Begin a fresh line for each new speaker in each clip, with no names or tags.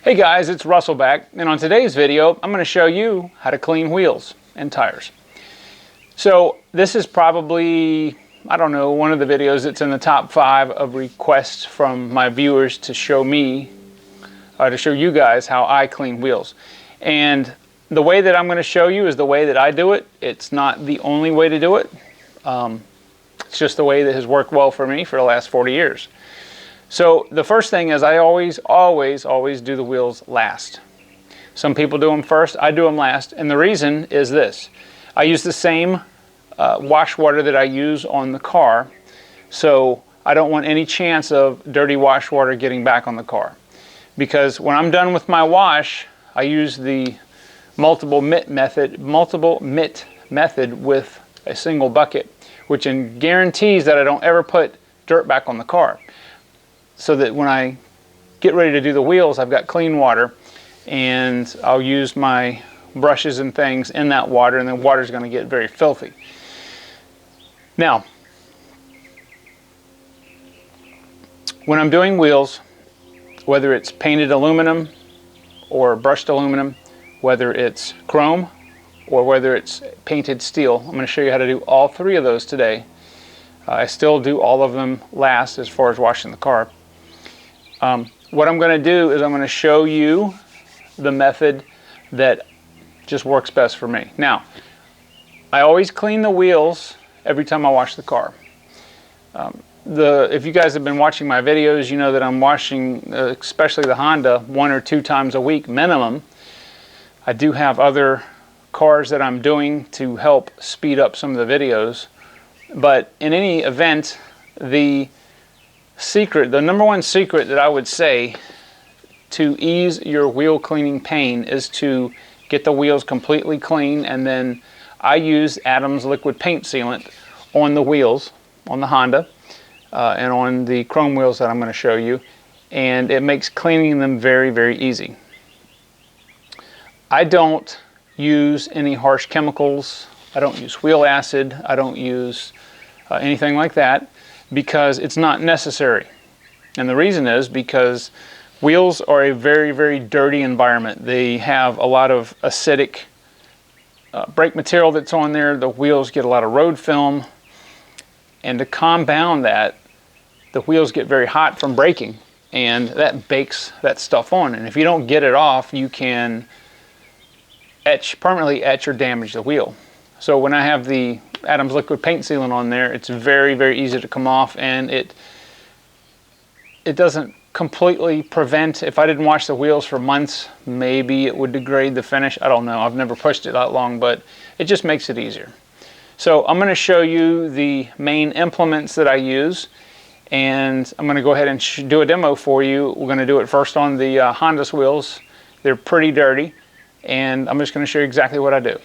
Hey guys, it's Russell back, and on today's video I'm going to show you how to clean wheels and tires. So this is probably, I don't know, one of the videos that's in the top 5 of requests from my viewers to show me, to show you guys how I clean wheels. And the way that I'm going to show you is the way that I do it. It's not the only way to do it. It's just the way that has worked well for me for the last 40 years. So the first thing is I always do the wheels last. Some people do them first, I do them last, and the reason is this. I use the same wash water that I use on the car, so I don't want any chance of dirty wash water getting back on the car. Because when I'm done with my wash, I use the multiple mitt method with a single bucket, which guarantees that I don't ever put dirt back on the car. So that when I get ready to do the wheels, I've got clean water, and I'll use my brushes and things in that water, and the water is going to get very filthy. Now, when I'm doing wheels, whether it's painted aluminum or brushed aluminum, whether it's chrome or whether it's painted steel, I'm going to show you how to do all 3 of those today. I still do all of them last as far as washing the car. What I'm going to do is I'm going to show you the method that just works best for me. Now, I always clean the wheels every time I wash the car. If you guys have been watching my videos, you know that I'm washing, especially the Honda, 1 or 2 times a week minimum. I do have other cars that I'm doing to help speed up some of the videos. But in any event, the number one secret that I would say to ease your wheel cleaning pain is to get the wheels completely clean, and then I use Adam's liquid paint sealant on the wheels, on the Honda, and on the chrome wheels that I'm going to show you, and it makes cleaning them very, very easy. I don't use any harsh chemicals. I don't use wheel acid. I don't use anything like that, because it's not necessary. And the reason is because wheels are a very, very dirty environment. They have a lot of acidic brake material that's on there. The wheels get a lot of road film, and to compound that, the wheels get very hot from braking, and that bakes that stuff on. And if you don't get it off, you can permanently etch or damage the wheel. So when I have the Adam's liquid paint sealant on there, it's very, very easy to come off, and it doesn't completely prevent. If I didn't wash the wheels for months, maybe it would degrade the finish. I don't know. I've never pushed it that long, but it just makes it easier. So I'm going to show you the main implements that I use, and I'm going to go ahead and do a demo for you. We're going to do it first on the Honda's wheels. They're pretty dirty, and I'm just going to show you exactly what I do.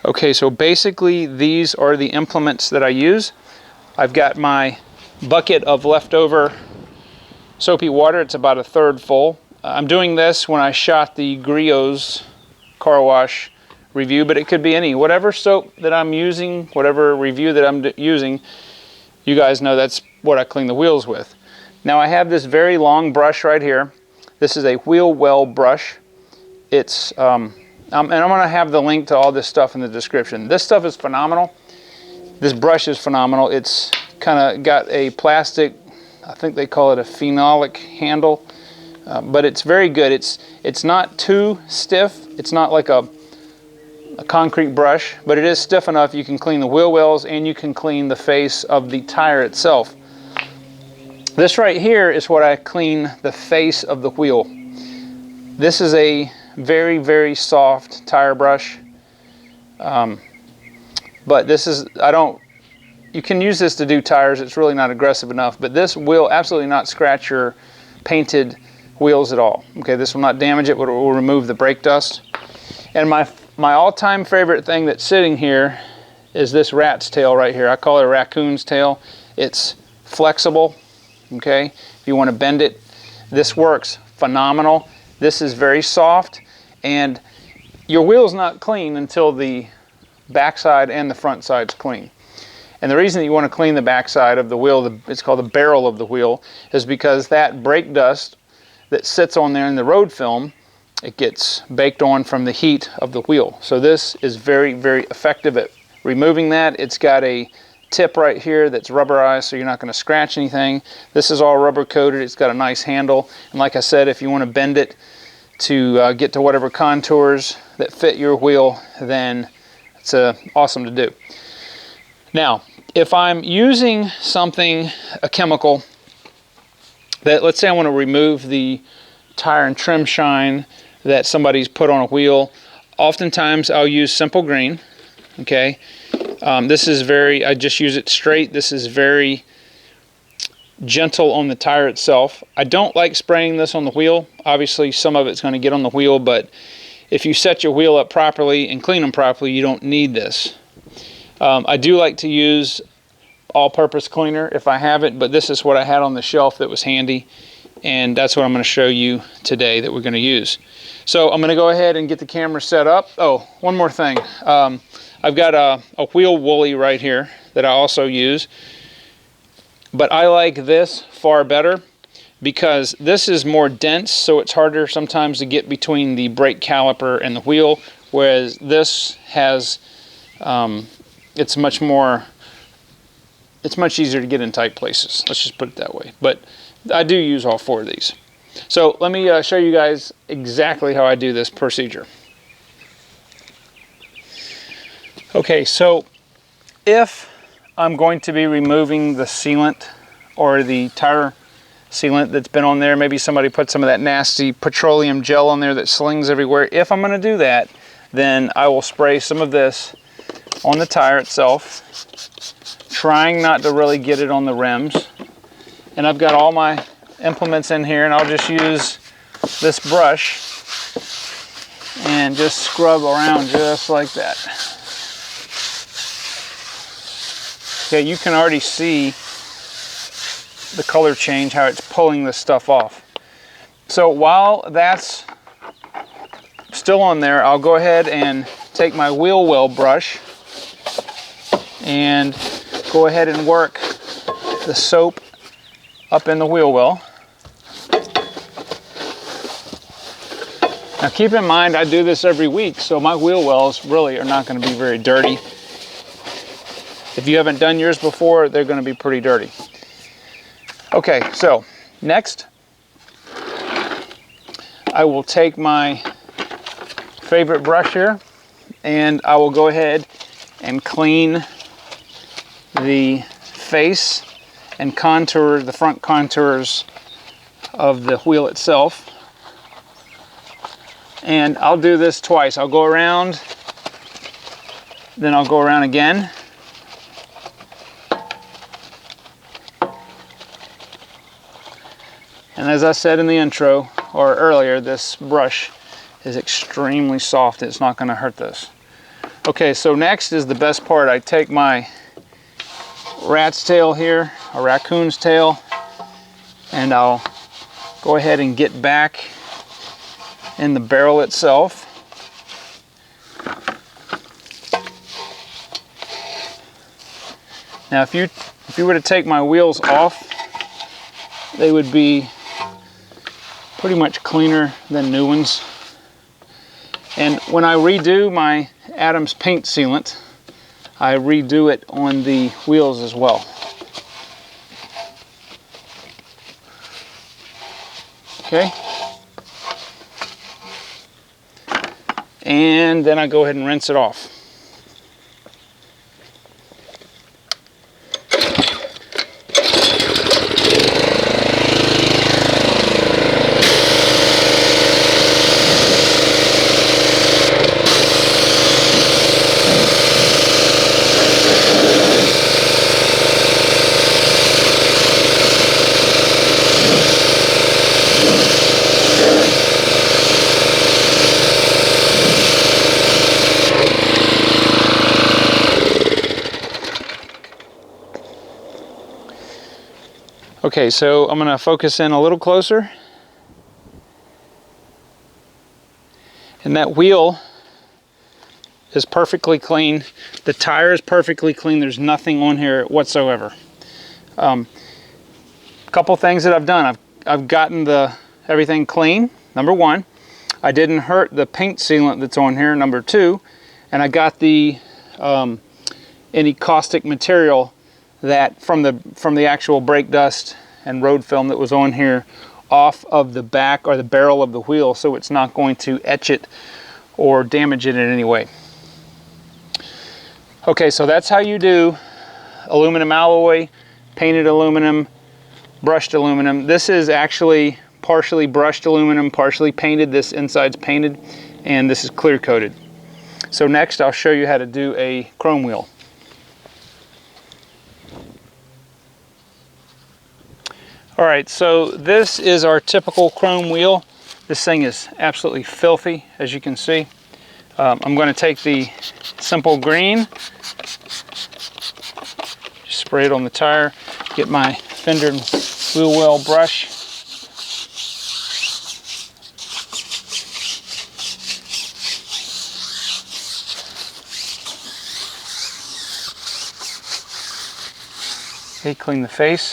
Okay, so basically these are the implements that I use. I've got my bucket of leftover soapy water. It's about 1/3 full. I'm doing this when I shot the Griot's car wash review, but it could be whatever soap that I'm using, whatever review that I'm using, you guys know that's what I clean the wheels with. Now I have this very long brush right here. This is a wheel well brush. It's and I'm going to have the link to all this stuff in the description. This stuff is phenomenal. This brush is phenomenal. It's kind of got a plastic, I think they call it a phenolic handle, but it's very good. It's not too stiff. It's not like a concrete brush, but it is stiff enough you can clean the wheel wells and you can clean the face of the tire itself. This right here is what I clean the face of the wheel. This is a very, very soft tire brush, but this is, you can use this to do tires. It's really not aggressive enough, but this will absolutely not scratch your painted wheels at all. Okay, this will not damage it, but it will remove the brake dust. And my all-time favorite thing that's sitting here is this rat's tail right here. I call it a raccoon's tail. It's flexible, okay? If you want to bend it, this works phenomenal. This is very soft, and your wheel's not clean until the backside and the front side's clean. And the reason that you want to clean the backside of the wheel, it's called the barrel of the wheel, is because that brake dust that sits on there in the road film, it gets baked on from the heat of the wheel. So this is very, very effective at removing that. It's got a tip right here that's rubberized, so you're not going to scratch anything. This is all rubber coated. It's got a nice handle, and like I said, if you want to bend it to get to whatever contours that fit your wheel, then it's awesome to do. Now, if I'm using something, a chemical, that, let's say I want to remove the tire and trim shine that somebody's put on a wheel, oftentimes I'll use Simple Green, okay? This is I just use it straight. This is very gentle on the tire itself. I don't like spraying this on the wheel. Obviously, some of it's going to get on the wheel, but if you set your wheel up properly and clean them properly, you don't need this. I do like to use all-purpose cleaner if I have it, but this is what I had on the shelf that was handy, and that's what I'm going to show you today that we're going to use. So I'm going to go ahead and get the camera set up. Oh, one more thing. I've got a wheel woolly right here that I also use, but I like this far better because this is more dense, so it's harder sometimes to get between the brake caliper and the wheel, whereas this has, it's much easier to get in tight places. Let's just put it that way. But I do use all four of these. So let me show you guys exactly how I do this procedure. Okay, so if I'm going to be removing the sealant or the tire sealant that's been on there, maybe somebody put some of that nasty petroleum gel on there that slings everywhere. If I'm going to do that, then I will spray some of this on the tire itself, trying not to really get it on the rims. And I've got all my implements in here, and I'll just use this brush and just scrub around just like that. Okay, you can already see the color change, how it's pulling this stuff off. So while that's still on there, I'll go ahead and take my wheel well brush and go ahead and work the soap up in the wheel well. Now keep in mind, I do this every week, so my wheel wells really are not going to be very dirty. If you haven't done yours before, they're going to be pretty dirty. Okay, so next, I will take my favorite brush here, and I will go ahead and clean the face and contour, the front contours of the wheel itself. And I'll do this twice. I'll go around, then I'll go around again. And as I said in the intro, or earlier, this brush is extremely soft. It's not going to hurt this. Okay, so next is the best part. I take my rat's tail here, a raccoon's tail, and I'll go ahead and get back in the barrel itself. Now if you were to take my wheels off, they would be pretty much cleaner than new ones. And when I redo my Adams paint sealant, I redo it on the wheels as well. Okay. And then I go ahead and rinse it off. Okay, so I'm going to focus in a little closer. And that wheel is perfectly clean. The tire is perfectly clean. There's nothing on here whatsoever. Couple things that I've done. I've gotten the everything clean, number one. I didn't hurt the paint sealant that's on here, number two. And I got the any caustic material that from the actual brake dust and road film that was on here off of the back or the barrel of the wheel, so it's not going to etch it or damage it in any way. Okay, so that's how you do aluminum alloy, painted aluminum, brushed aluminum. This is actually partially brushed aluminum, partially painted. This inside's painted, and this is clear coated. So next I'll show you how to do a chrome wheel. All right, so this is our typical chrome wheel. This thing is absolutely filthy, as you can see. I'm going to take the simple green, just spray it on the tire, get my fender and wheel well brush. Okay, clean the face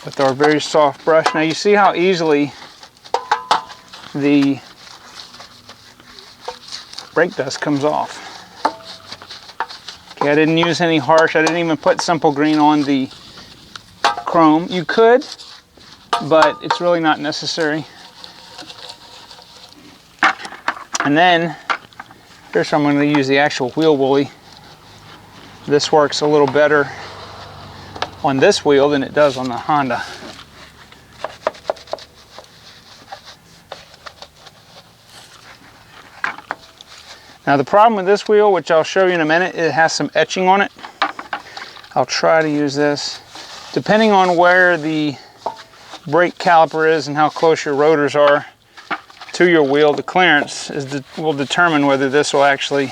with our very soft brush. Now you see how easily the brake dust comes off. Okay, I didn't use any harsh, I didn't even put simple green on the chrome. You could, but it's really not necessary. And then, here's how I'm going to use the actual wheel woolly. This works a little better on this wheel than it does on the Honda. Now the problem with this wheel, which I'll show you in a minute, it has some etching on it. I'll try to use this. Depending on where the brake caliper is and how close your rotors are to your wheel, the clearance will determine whether this will actually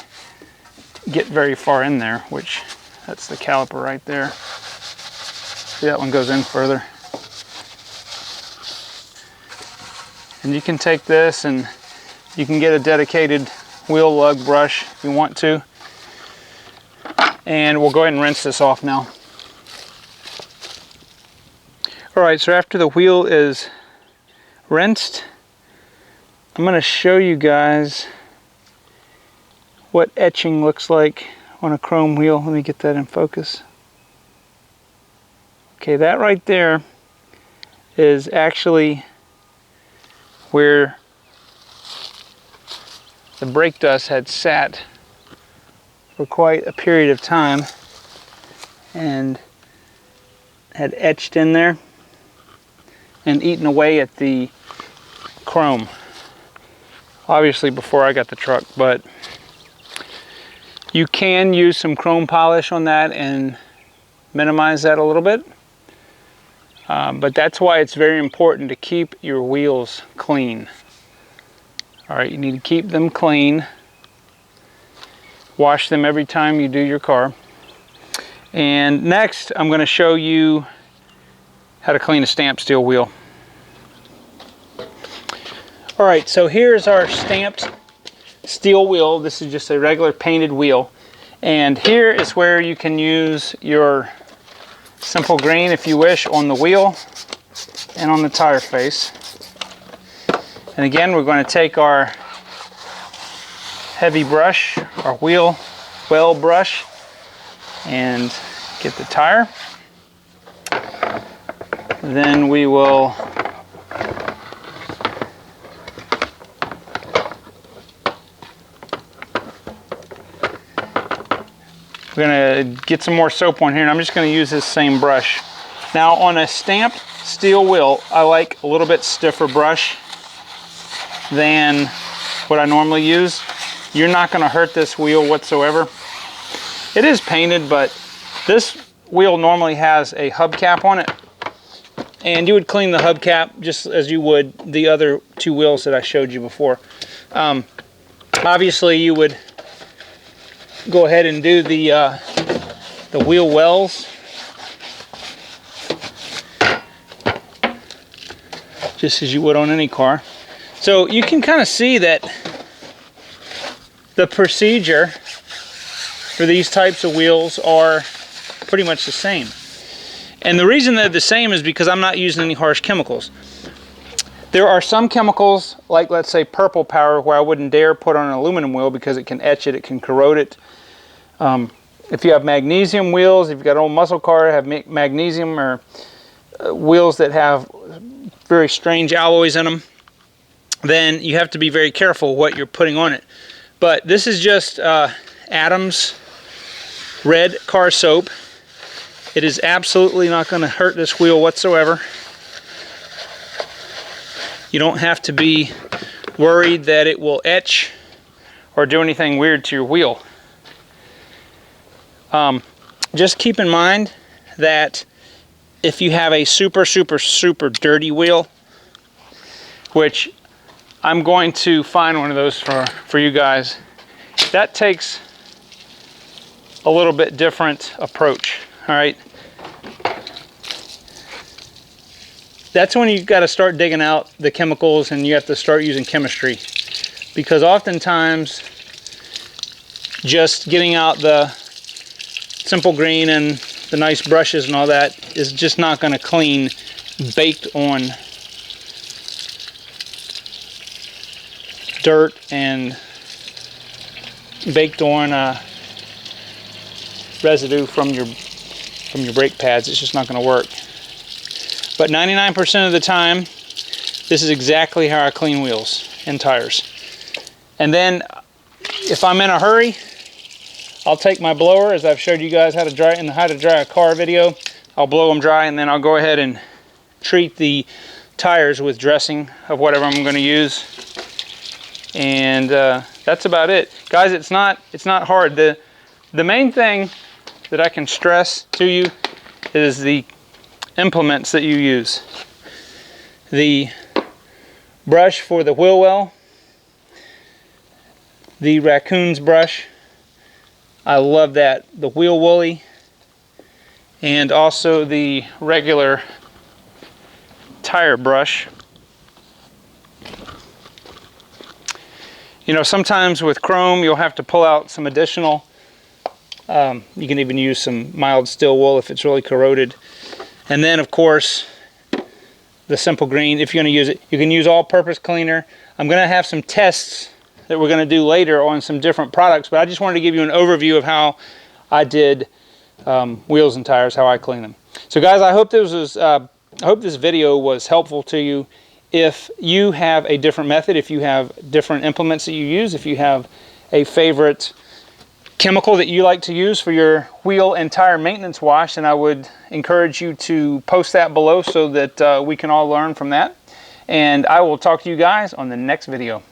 get very far in there, which that's the caliper right there. See, that one goes in further. And you can take this and you can get a dedicated wheel lug brush if you want to. And we'll go ahead and rinse this off now. Alright, so after the wheel is rinsed, I'm going to show you guys what etching looks like on a chrome wheel. Let me get that in focus. Okay, that right there is actually where the brake dust had sat for quite a period of time and had etched in there and eaten away at the chrome. Obviously before I got the truck, but you can use some chrome polish on that and minimize that a little bit. But that's why it's very important to keep your wheels clean. Alright, you need to keep them clean. Wash them every time you do your car. And next, I'm going to show you how to clean a stamped steel wheel. Alright, so here's our stamped steel wheel. This is just a regular painted wheel. And here is where you can use your simple green, if you wish, on the wheel and on the tire face. And again, we're going to take our heavy brush, our wheel well brush, and get the tire. Then we will we're going to get some more soap on here, and I'm just going to use this same brush. Now on a stamped steel wheel, I like a little bit stiffer brush than what I normally use. You're not going to hurt this wheel whatsoever. It is painted, but this wheel normally has a hubcap on it, and you would clean the hubcap just as you would the other two wheels that I showed you before. Obviously you would go ahead and do the wheel wells just as you would on any car. So you can kind of see that the procedure for these types of wheels are pretty much the same. And the reason they're the same is because I'm not using any harsh chemicals. There are some chemicals, like let's say purple powder, where I wouldn't dare put on an aluminum wheel because it can etch it, it can corrode it. If you have magnesium wheels, if you've got an old muscle car, have magnesium or wheels that have very strange alloys in them, then you have to be very careful what you're putting on it. But this is just Adams red car soap. It is absolutely not going to hurt this wheel whatsoever. You don't have to be worried that it will etch or do anything weird to your wheel. Just keep in mind that if you have a super dirty wheel, which I'm going to find one of those for you guys, that takes a little bit different approach. All right, that's when you've got to start digging out the chemicals and you have to start using chemistry, because oftentimes just getting out the simple green and the nice brushes and all that is just not going to clean baked on dirt and baked on residue from your brake pads. It's just not going to work. But 99% of the time, this is exactly how I clean wheels and tires. And then if I'm in a hurry, I'll take my blower, as I've showed you guys how to dry in the how to dry a car video. I'll blow them dry, and then I'll go ahead and treat the tires with dressing of whatever I'm going to use. And that's about it, guys. It's not hard. The main thing that I can stress to you is the implements that you use. The brush for the wheel well, the raccoon's brush, I love that. The wheel woolly, and also the regular tire brush. You know, sometimes with chrome you'll have to pull out some additional, you can even use some mild steel wool if it's really corroded. And then of course the simple green, if you're going to use it, you can use all-purpose cleaner. I'm going to have some tests that we're going to do later on some different products, but I just wanted to give you an overview of how I did wheels and tires, how I clean them. So guys, I hope this video was helpful to you. If you have a different method, if you have different implements that you use, if you have a favorite chemical that you like to use for your wheel and tire maintenance wash, then I would encourage you to post that below so that we can all learn from that. And I will talk to you guys on the next video.